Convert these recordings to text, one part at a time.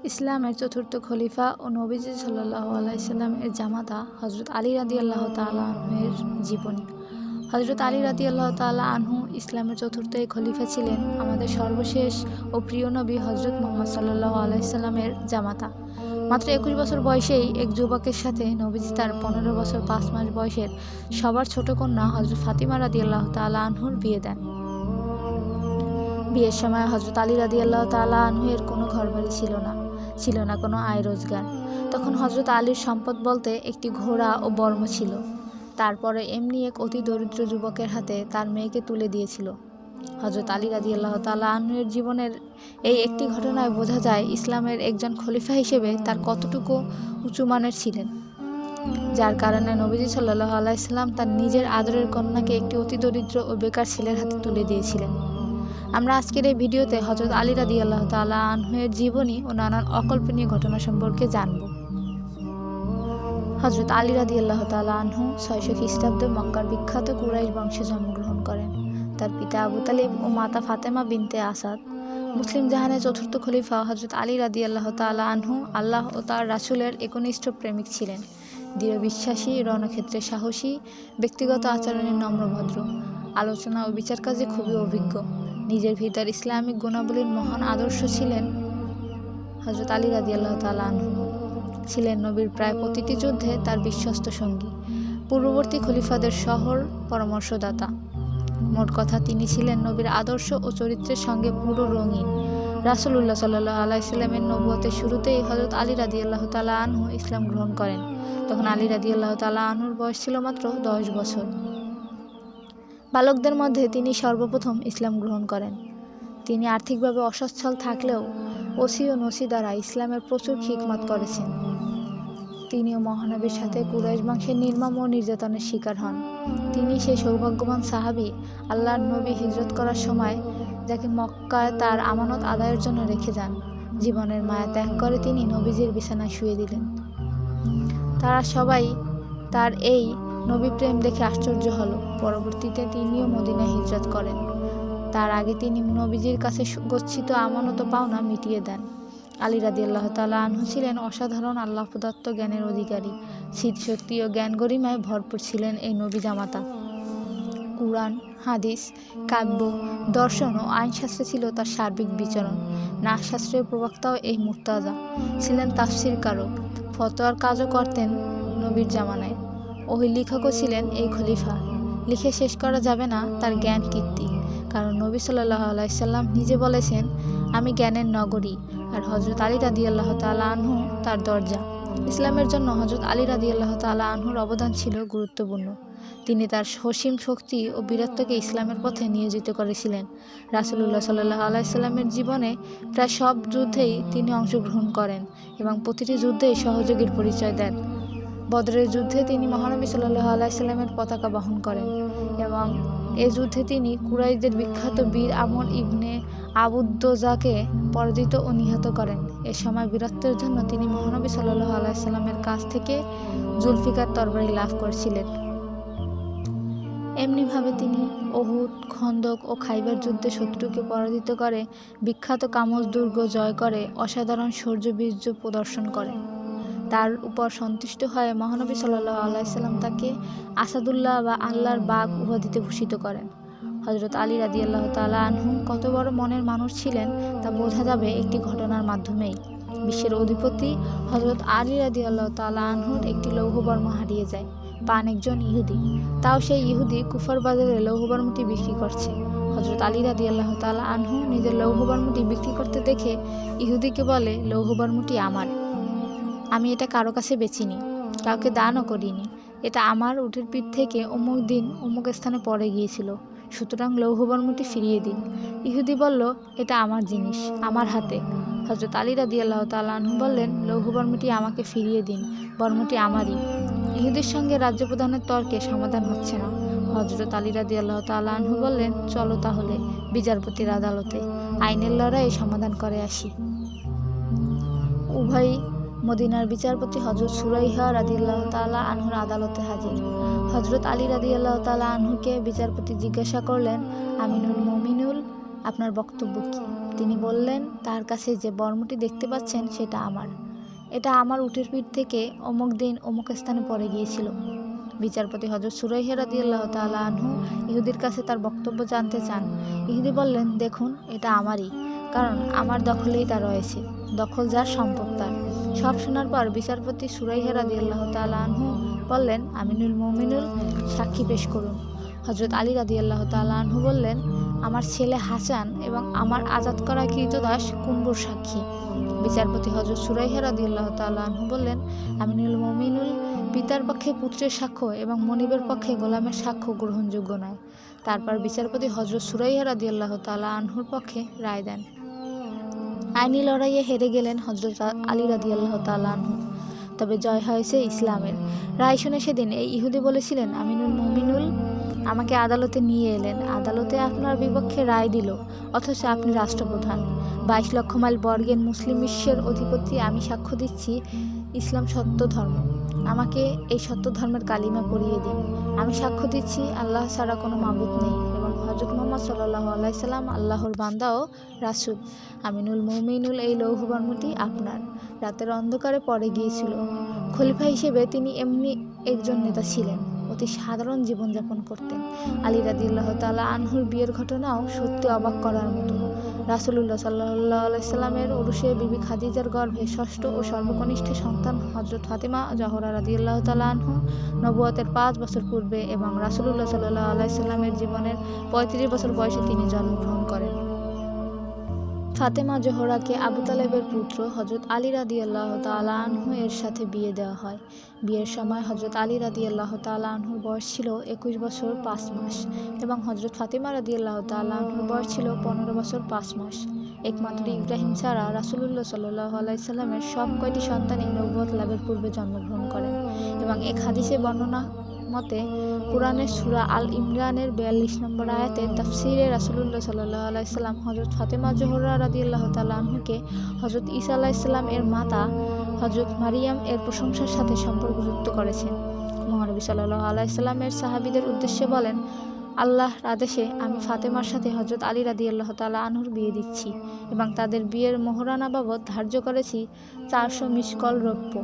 ইসলামের চতুর্থ খলিফা ও নবীজি সাল্লাল্লাহু আলাইহি সাল্লামের জামাতা হযরত আলী রাদিয়াল্লাহু তাআলা আনহু-এর জীবনী। হযরত আলী রাদিয়াল্লাহু তাআলা আনহু ইসলামের চতুর্থ এই খলিফা ছিলেন আমাদের সর্বশেষ ও প্রিয় নবী হযরত মুহাম্মদ সাল্লাল্লাহু আলাইহি সাল্লামের জামাতা। মাত্র 21 বছর বয়সেই এক যুবকের সাথে নবীজি তার 15 বছর 5 মাস বয়সের সবার ছোট কন্যা হযরত ফাতিমা রাদিয়াল্লাহু তাআলা আনহুর বিয়ে দেন। বিয়ের সময় হযরত আলী রাদিয়াল্লাহু তাআলা আনহু-এর কোনো ঘরবাড়ি ছিল না কোনো আয় রোজগার। তখন হযরত আলীর সম্পদ বলতে একটি ঘোড়া ও বর্ম ছিল। তারপরে এমনি এক অতি দরিদ্র যুবকের হাতে তার মেয়েকে তুলে দিয়েছিল। হযরত আলী রাদিয়াল্লাহু তাআলা আনহু-এর জীবনের এই একটি ঘটনায় বোঝা যায় ইসলামের একজন খলিফা হিসেবে তার কতটুকু উঁচু মানের ছিলেন, যার কারণে নবীজি সাল্লাল্লাহু আলাইহি সাল্লাম তার নিজের আদরের কন্যাকে একটি অতি দরিদ্র ও বেকার ছেলের হাতে তুলে দিয়েছিলেন। আমরা আজকের এই ভিডিওতে হযরত আলী রাদিয়াল্লাহু তাআলা আনহু-এর জীবনী ও নানান অকল্পনীয় ঘটনা সম্পর্কে জানব। হযরত আলী রাদিয়াল্লাহু তাআলা আনহু 600 খ্রিস্টাব্দে মক্কার বিখ্যাত কুরাইশ বংশে জন্মগ্রহণ করেন। তার পিতা আবু তালিব ও মাতা ফাতেমা বিনতে আসাদ। মুসলিম জাহানের চতুর্থ খলিফা হযরত আলী রাদিয়াল্লাহু তাআলা আনহু আল্লাহ ও তার রাসূলের একনিষ্ঠ প্রেমিক ছিলেন। দৃঢ় বিশ্বাসী, রণক্ষেত্রে সাহসী, ব্যক্তিগত আচরণে নম্রভদ্র, আলোচনা ও বিচার কাজে খুবই অভিজ্ঞ, নিজের ভিতর ইসলামিক গুণাবলীর মহান আদর্শ ছিলেন হযরত আলী রাদিয়াল্লাহু তাআলা আনহু। ছিলেন নবীর প্রায় প্রতিটি যুদ্ধে তার বিশ্বস্ত সঙ্গী, পূর্ববর্তী খলিফাদের শহর পরামর্শদাতা। মোট কথা তিনি ছিলেন নবীর আদর্শ ও চরিত্রের সঙ্গে পুরো রঙিন। রাসূলুল্লাহ সাল্লাল্লাহু আলাইহি সাল্লামের নবুয়তের শুরুতেই হযরত আলী রাদিয়াল্লাহু তাআলা আনহু ইসলাম গ্রহণ করেন। তখন আলী রাদিয়াল্লাহু তাআলা আনহুর বয়স ছিল মাত্র 10 বছর। বালকদের মধ্যে তিনি সর্বপ্রথম ইসলাম গ্রহণ করেন। তিনি আর্থিকভাবে অসচ্ছল থাকলেও ওসি ও নসি দ্বারা ইসলামের প্রচুর খিদমত করেছেন। তিনিও মহানবীর সাথে কুরাইশ বংশের নির্মম ও নির্যাতনের শিকার হন। তিনি সেই সৌভাগ্যবান সাহাবী, আল্লাহর নবী হিজরত করার সময় যাকে মক্কায় তার আমানত আদায়ের জন্য রেখে যান। জীবনের মায়া ত্যাগ করে তিনি নবীজির বিছানায় শুয়ে দিলেন। তারা সবাই তার এই নবী প্রেম দেখে আশ্চর্য হলো। পরবর্তীতে তিনিও মদিনায় হিজরত করেন। তার আগে তিনি নবীজির কাছে গচ্ছিত আমানত পাওনা মিটিয়ে দেন। আলী রাদিয়াল্লাহু তাআলা আনহু ছিলেন অসাধারণ আল্লাহ প্রদত্ত জ্ঞানের অধিকারী। স্মৃতিশক্তি ও জ্ঞান গরিমায় ভরপুর ছিলেন এই নবী জামাতা। কুরআন, হাদিস, কাব্য, দর্শন ও আইনশাস্ত্রে ছিল তার সার্বিক বিচরণ। নাহশাস্ত্রের প্রবক্তাও এই মুর্তাজা। ছিলেন তাফসীর কারক, ফতোয়ার কাজও করতেন নবীর জামানায়। ওহী লেখকও ছিলেন এই খলিফা। লিখে শেষ করা যাবে না তার জ্ঞান কীর্তি, কারণ নবী সাল্লাল্লাহু আলাইহি সাল্লাম নিজে বলেছেন, আমি জ্ঞানের নগরী, আর হযরত আলী রাদিয়াল্লাহু তাআলা আনহু তার দরজা। ইসলামের জন্য হযরত আলী রাদিয়াল্লাহু তাআলা আনহুর অবদান ছিল গুরুত্বপূর্ণ। তিনি তার সসীম শক্তি ও বীরত্বকে ইসলামের পথে নিয়োজিত করেছিলেন। রাসূলুল্লাহ সাল্লাল্লাহু আলাইহি সাল্লামের জীবনে প্রায় সব যুদ্ধেই তিনি অংশগ্রহণ করেন এবং প্রতিটি যুদ্ধেই সহযোগীর পরিচয় দেন। বদরের যুদ্ধে তিনি মহানবী সাল্লাল্লাহু আলাইহি সাল্লামের পতাকা বহন করেন এবং এ যুদ্ধে তিনি কুরাইশদের বিখ্যাত বীর আমর ইবনে আবুদ্দোজাকে পরাজিত ও নিহত করেন। এ সময় বীরত্বের জন্য তিনি মহানবী সাল্লাল্লাহু আলাইহি সাল্লামের কাছ থেকে জুলফিকার তরবারি লাভ করেছিলেন। এমনিভাবে তিনি উহুদ, খন্দক ও খাইবার যুদ্ধে শত্রুকে পরাজিত করে বিখ্যাত কামস দুর্গ জয় করে অসাধারণ শৌর্য-বীর্য প্রদর্শন করেন। তার উপর সন্তুষ্ট হয়ে মহানবী সাল্লাল্লাহু আলাইহি সাল্লাম তাকে আসাদুল্লাহ বা আল্লাহর বাঘ উপাধিতে ভূষিত করেন। হযরত আলী রাদিয়াল্লাহু তাআলা আনহু কত বড় মনের মানুষ ছিলেন তা বোঝা যাবে একটি ঘটনার মাধ্যমেই। বিশ্বের অধিপতি হযরত আলী রাদিয়াল্লাহু তাআলা আনহুর একটি লৌহবর্ম হারিয়ে যায়। পান একজন ইহুদি, তাও সেই ইহুদি কুফার বাজারে লৌহবর্মটি বিক্রি করছে। হযরত আলী রাদিয়াল্লাহু তাআলা আনহু নিজের লৌহবর্মটি বিক্রি করতে দেখে ইহুদিকে বলে, লৌহবর্মটি আমার, আমি এটা কারো কাছে বেচিনি, কাউকে দানও করিনি। এটা আমার উটের পিঠ থেকে অমুক দিন অমুক স্থানে পড়ে গিয়েছিল, সুতরাং লৌহবর্মটি ফিরিয়ে দিন। ইহুদি বলল, এটা আমার জিনিস, আমার হাতে। হযরত আলী রাদিয়াল্লাহু তাআলা আনহু বললেন, লৌহবর্মটি আমাকে ফিরিয়ে দিন, বর্মটি আমারই। ইহুদির সঙ্গে রাজ্য প্রধানের তর্কে সমাধান হচ্ছে না। হযরত আলী রাদিয়াল্লাহু তাআলা আনহু বললেন, চলো তাহলে বিচারপতির আদালতে আইনের লড়াইয়ে সমাধান করে আসি। উভয় মদিনার বিচারপতি হযরত সুরাইহা রাদিয়াল্লাহু তাআলা আনহুর আদালতে হাজির। হযরত আলী রাদিয়াল্লাহু তাআলা আনহুকে বিচারপতি জিজ্ঞাসা করলেন, আমিনুল মুমিনুল, আপনার বক্তব্য কি? তিনি বললেন, তার কাছে যে বর্মটি দেখতে পাচ্ছেন সেটা আমার। এটা আমার উটের পিঠ থেকে অমুক দিন অমুক স্থানে পড়ে গিয়েছিল। বিচারপতি হযরত সুরাইহা রাদিয়াল্লাহু তাআলা আনহু ইহুদির কাছে তার বক্তব্য জানতে চান। ইহুদি বললেন, দেখুন, এটা আমারই, কারণ আমার দখলেই তা রয়েছে। দখল যার, সম্পদ তার। সব শোনার পর বিচারপতি সুরাইহা রাদিয়াল্লাহু তাআলা আনহু বললেন, আমিনুল মুমিনুল, সাক্ষী পেশ করুন। হযরত আলী রাদিয়াল্লাহু তাআলা আনহু বললেন, আমার ছেলে হাসান এবং আমার আজাদ করা কৃতদাস কুনবুর সাক্ষী। বিচারপতি হযরত সুরাইহা রাদিয়াল্লাহু তাআলা আনহু বললেন, আমিনুল মুমিনুল, পিতার পক্ষে পুত্রের সাক্ষ্য এবং মনিবের পক্ষে গোলামের সাক্ষ্য গ্রহণযোগ্য নয়। তারপর বিচারপতি হযরত সুরাইহা রাদিয়াল্লাহু তাআলা আনহুর পক্ষে রায় দেন। আইনি লড়াইয়ে হেরে গেলেন হযরত আলী রাদিয়াল্লাহু তাআলা আনহু, তবে জয় হয়েছে ইসলামের। রায় শুনে সেদিন এই ইহুদি বলেছিলেন, আমিনুল মুমিনুল, আমাকে আদালতে নিয়ে এলেন, আদালতে আপনার বিপক্ষে রায় দিল, অথচ আপনি রাষ্ট্রপ্রধান। 22 লক্ষ মাইল বর্গের মুসলিম বিশ্বের অধিপতি আমি সাক্ষ্য দিচ্ছি, ইসলাম সত্য ধর্ম। আমাকে এই সত্য ধর্মের কালিমা পড়িয়ে দিন। আমি সাক্ষ্য দিচ্ছি আল্লাহ ছাড়া কোনো মাবুদ নেই এবং হযরত মুহাম্মদ সাল্লাল্লাহু আলাইহি সাল্লাম আল্লাহর বান্দা ও রাসূল। আমিনুল মুমিনুল, এই লৌহ বর্মটি আপনার। রাতের অন্ধকারে পড়ে গিয়েছিল। খলিফা হিসেবে তিনি এমনি একজন নেতা ছিলেন, অতি সাধারণ জীবনযাপন করতেন। আলী রাদিয়াল্লাহু তাআলা আনহুর বিয়ের ঘটনাও সত্যি অবাক করার মতো। রাসূলুল্লাহ সাল্লাল্লাহু আলাইহি সাল্লামের ওরসে বিবি খাদিজার গর্ভে ষষ্ঠ ও সর্বকনিষ্ঠ সন্তান হযরত ফাতেমা জহরা রাদিয়াল্লাহু তাআলা আনহু নবুয়তের 5 বছর পূর্বে এবং রাসূলুল্লাহ সাল্লাল্লাহু আলাইহি সাল্লামের জীবনের 35 বছর বয়সে তিনি জন্মগ্রহণ করেন। ফাতেমা জোহরাকে আবু তালেবের পুত্র হযরত আলী রাদিয়াল্লাহু তাআলা আনহু এর সাথে বিয়ে দেওয়া হয়। বিয়ের সময় হযরত আলী রাদিয়াল্লাহু তাআলা আনহুর বয়স ছিল 21 বছর 5 মাস এবং হযরত ফাতেমা রাদিয়াল্লাহু তাআলা আনহুর বয়স ছিল 15 বছর 5 মাস। একমাত্র ইব্রাহিম ছাড়া রাসূলুল্লাহ সাল্লাল্লাহু আলাইহি সাল্লামের সব কয়টি সন্তানই নবুয়ত লাভের পূর্বে জন্মগ্রহণ করেন এবং এক হাদিসে বর্ণনা মতে কুরআনের সূরা আল ইমরানের 42 নম্বর আয়াতে তাফসীরে রাসূলুল্লাহ সাল্লাল্লাহু আলাইহি সাল্লাম হযরত ফাতেমা জোহরা রাদিয়াল্লাহু তাআলা আনহুকে হযরত ঈসা আলাইহিস সালাম এর মাতা হযরত মারিয়াম এর প্রশংসার সাথে সম্পর্কযুক্ত করেছেন। মহানবী সাল্লাল্লাহু আলাইহি সাল্লামের সাহাবীদের উদ্দেশ্যে বলেন, আল্লাহর আদেশে আমি ফাতেমার সাথে হযরত আলী রাদিয়াল্লাহু তাআলা আনহুর বিয়ে দিচ্ছি এবং তাদের বিয়ের মোহরানা বাবদ ধার্য করেছি 400 মিশকল রৌপ্য।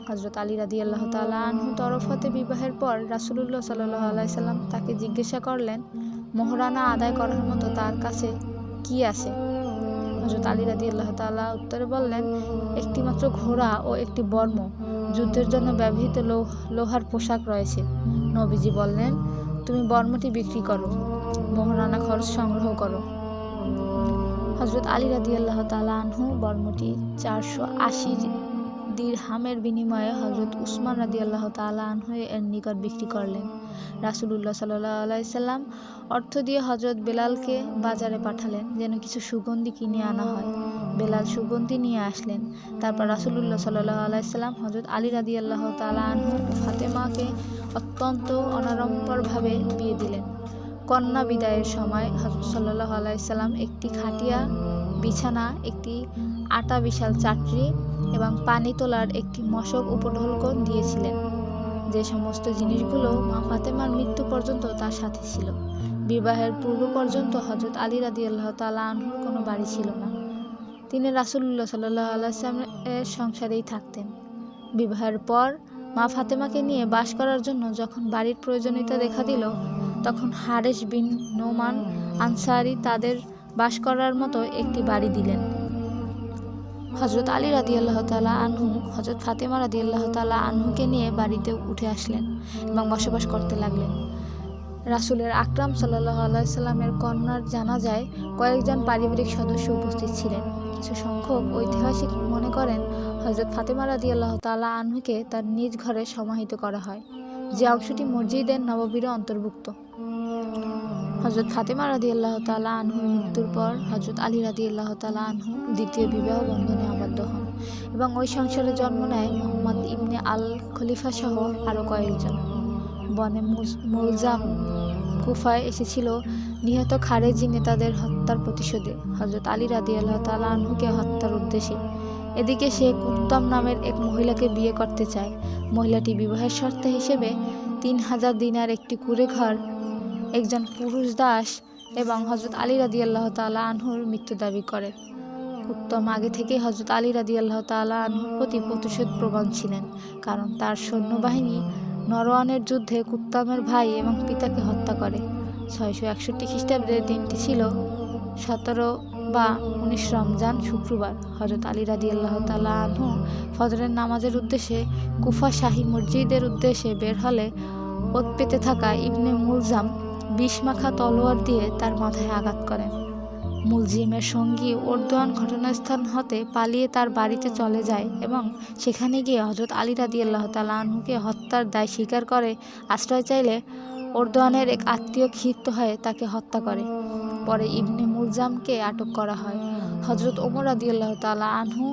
হযরত আলী রাদিয়াল্লাহু তাআলা আনহু তরফ হতে বিবাহের পর রাসূলুল্লাহ সাল্লাল্লাহু আলাইহি সাল্লাম তাকে জিজ্ঞাসা করলেন, মোহরানা আদায় করার মতো তার কাছে কি আছে? হযরত আলী রাদিয়াল্লাহু তাআলা উত্তরে বললেন, একটি মাত্র ঘোড়া ও একটি বর্ম, যুদ্ধের জন্য ব্যবহৃত লোহার পোশাক রয়েছে। নবীজি বললেন, তুমি বর্মটি বিক্রি করো, মোহরানা খরচ সংগ্রহ করো। হযরত আলী রাদিয়াল্লাহু তাআলা আনহু বর্মটি 480 দিরহামের বিনিময়ে হযরত উসমান রাদিয়াল্লাহু তাআলা আনহু এর নিকট বিক্রি করলেন। রাসূলুল্লাহ সাল্লাল্লাহু আলাইহি সাল্লাম অর্থ দিয়ে হযরত বেলালকে বাজারে পাঠালেন যেন কিছু সুগন্ধি কিনে আনা হয়। বেলাল সুগন্ধি নিয়ে আসলেন। তারপর রাসূলুল্লাহ সাল্লাল্লাহু আলাইহি সাল্লাম হযরত আলী রাদিয়াল্লাহু তাআলা আনহু ও ফাতেমাকে অত্যন্ত অনাড়ম্বরভাবে বিয়ে দিলেন। কন্যা বিদায়ের সময় হযরত সাল্লাল্লাহু আলাইহি সাল্লাম একটি খাটিয়া, বিছানা, একটি আটা বিশাল চাটরি এবং পানি তোলার একটি মশক উপঢৌকন দিয়েছিলেন, যে সমস্ত জিনিসগুলো মা ফাতেমার মৃত্যু পর্যন্ত তার সাথে ছিল। বিবাহের পূর্ব পর্যন্ত হযরত আলী রাদিয়াল্লাহু তাআলা আনহুর কোনো বাড়ি ছিল না। তিনি রাসূলুল্লাহ সাল্লাল্লাহু আলাইহি সাল্লামের সংসারেই থাকতেন। বিবাহের পর মা ফাতেমাকে নিয়ে বাস করার জন্য যখন বাড়ির প্রয়োজনীয়তা দেখা দিল, তখন হারেস বিন নোমান আনসারী তাদের বাস করার মতো একটি বাড়ি দিলেন। হযরত আলী রাদিয়াল্লাহু তাআলা আনহু হযরত ফাতেমা রাদিয়াল্লাহু তাআলা আনহুকে নিয়ে বাড়িতে উঠে আসলেন এবং বসবাস করতে লাগলেন। রাসূলের আকরাম সাল্লাল্লাহু আলাইহি সাল্লামের কন্যার জানাজায় কয়েকজন পারিবারিক সদস্য উপস্থিত ছিলেন। কিছু সংখ্যক ঐতিহাসিক মনে করেন হযরত ফাতেমা রাদিয়াল্লাহু তাআলা আনহুকে তার নিজ ঘরে সমাহিত করা হয়, যে অংশটি মসজিদে নববীর অন্তর্ভুক্ত। হযরত ফাতেমা রাদিয়াল্লাহু তাআলা আনহুর মৃত্যুর পর হযরত আলী রাদিয়াল্লাহু তাআলা আনহু দ্বিতীয় বিবাহ বন্ধনে আবদ্ধ হন এবং ওই সংসারে জন্ম নেয় মুহাম্মদ ইবনে আল খলিফা সহ আরও কয়েকজন। বনে মুলজাম কুফায় এসেছিল নিহত খারেজি নেতাদের হত্যার প্রতিশোধে হযরত আলী রাদিয়াল্লাহু তাআলা আনহুকে হত্যার উদ্দেশ্যে। এদিকে সে কুত্তাম নামের এক মহিলাকে বিয়ে করতে চায়। মহিলাটি বিবাহের শর্ত হিসেবে 3000 দিনার একটি কুঁড়ে ঘর, একজন পুরুষ দাস এবং হযরত আলী রাদিয়াল্লাহু তাআলা আনহুর মৃত্যু দাবি করে। কুত্তাম আগে থেকেই হযরত আলী রাদিয়াল্লাহু তাআলা আনহুর প্রতি প্রতিশোধ প্রবণ ছিলেন, কারণ তার সৈন্যবাহিনী নরওয়ানের যুদ্ধে কুত্তামের ভাই এবং পিতাকে হত্যা করে। 661 খ্রিস্টাব্দের দিনটি ছিল 17 বা 19 রমজান শুক্রবার। হযরত আলী রাদিয়াল্লাহু তাআলা আনহু ফজরের নামাজের উদ্দেশ্যে কুফা শাহী মসজিদের উদ্দেশ্যে বের হলে ওত পেতে থাকা ইবনে মুলজাম বিষমাখা তলোয়ার দিয়ে তার মাথায় আঘাত করেন। মুলজিমের সঙ্গী ওরদোয়ান ঘটনাস্থান হতে পালিয়ে তার বাড়িতে চলে যায় এবং সেখানে গিয়ে হযরত আলী রাদিয়াল্লাহু তাআলা আনহুকে হত্যার দায় স্বীকার করে আশ্রয় চাইলে ওরদোয়ানের এক আত্মীয় ক্ষিপ্ত হয়ে তাকে হত্যা করে। পরে ইবনে মুলজামকে আটক করা হয়। হযরত ওমর রাদিয়াল্লাহু তাআলা আনহু,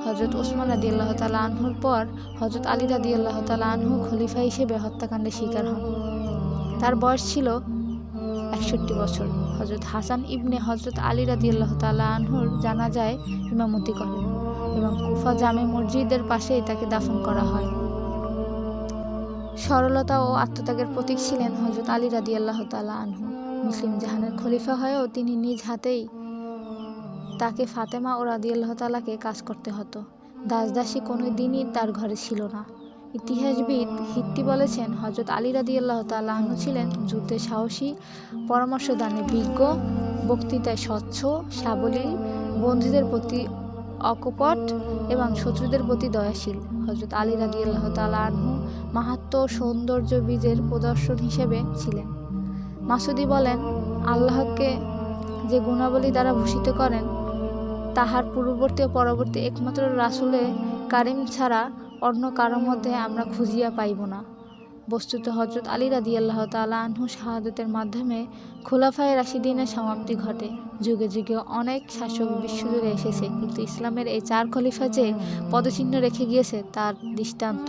হযরত ওসমান রাদিয়াল্লাহু তাআলা আনহুর পর হযরত আলী রাদিয়াল্লাহু তাআলা আনহু খলিফা হিসেবে হত্যাকাণ্ডের শিকার হন। তার বয়স ছিল 61 বছর। হযরত হাসান ইবনে হযরত আলী রাদিয়াল্লাহু তাআলা আনহুর জানাজায় ইমামতি করেন এবং কুফা জামে মসজিদের পাশেই তাকে দাফন করা হয়। সরলতা ও আত্মত্যাগের প্রতীক ছিলেন হযরত আলী রাদিয়াল্লাহু তাআলা আনহু। মুসলিম জাহানের খলিফা হয়েও তিনি নিজ হাতেই তাকে ফাতেমা ও রাদিয়াল্লাহু তাআলাকে কাজ করতে হতো। দাসদাসী কোনো দিনই তার ঘরে ছিল না। ইতিহাসবিদ হিত্তি বলেছেন, হযরত আলী রাদিয়াল্লাহু তাআলা আনহু ছিলেন যুদ্ধে সাহসী, পরামর্শদানে বিজ্ঞ, বক্তৃতায় স্বচ্ছ, সাবলীল, বন্ধুদের প্রতি অকপট এবং শত্রুদের প্রতি দয়াশীল। হযরত আলী রাদিয়াল্লাহু তাআলা আনহু মাহাত্ম্য ও সৌন্দর্য বীজের প্রদর্শন হিসেবে ছিলেন। মাসুদি বলেন, আল্লাহকে যে গুণাবলী দ্বারা ভূষিত করেন তাহার পূর্ববর্তী ও পরবর্তী একমাত্র রাসূলে কারীম ছাড়া অন্য কারো মধ্যে আমরা খুঁজিয়া পাইব না। বস্তুত হযরত আলী রাদিয়াল্লাহু তাআলা আনহু শাহাদাতের মাধ্যমে খুলাফায়ে রাশিদিনের সমাপ্তি ঘটে। যুগে যুগে অনেক শাসক বিশ্বজুড়ে এসেছে, কিন্তু ইসলামের এই 4 খলিফা যে পদচিহ্ন রেখে গিয়েছে তার দৃষ্টান্ত